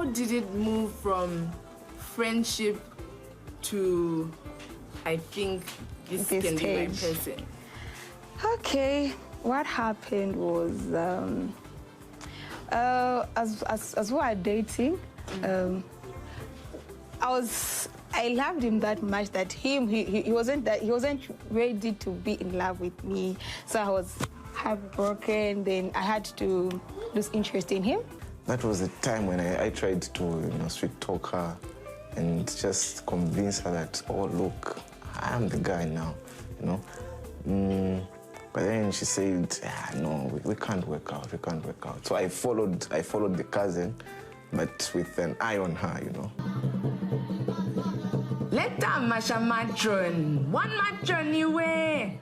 how did it move from friendship to, I think this can be my person? Okay, what happened was, as we were dating, I loved him that much that he wasn't ready to be in love with me. So I was heartbroken. Then I had to lose interest in him. That was the time when I tried to, sweet talk her and just convince her that, oh look, I am the guy now, But then she said, no, we can't work out. We can't work out. So I followed the cousin, but with an eye on her, Let that masha matron. One matron you way.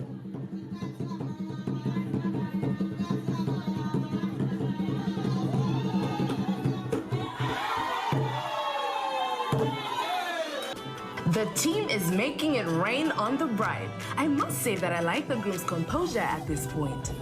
The team is making it rain on the bride. I must say that I like the groom's composure at this point.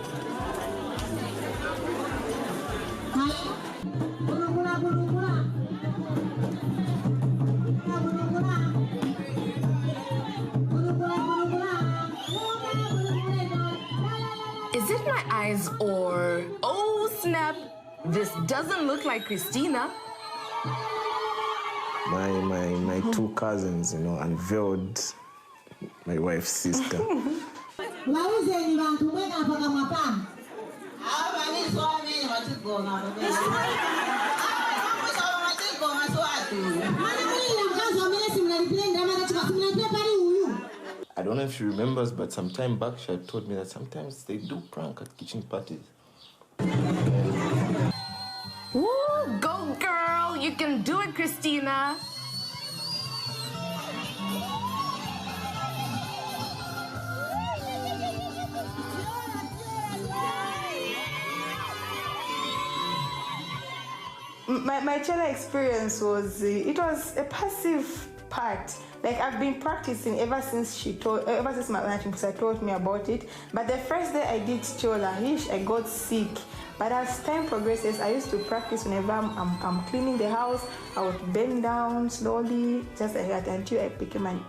Is it my eyes or... Oh, snap! This doesn't look like Christina. My two cousins, unveiled my wife's sister. I don't know if she remembers, but some time back she had told me that sometimes they do prank at kitchen parties. Woo, go girl! You can do it, Christina! My cello experience was, it was a passive part. Like I've been practicing ever since my auntie told me about it. But the first day I did chola, I got sick. But as time progresses, I used to practice whenever I'm cleaning the house. I would bend down slowly, just like that, until I became an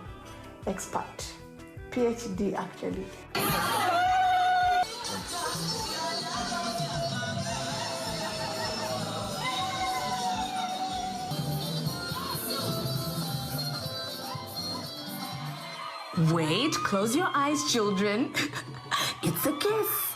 expert. PhD, actually. Wait, close your eyes, children. It's a kiss.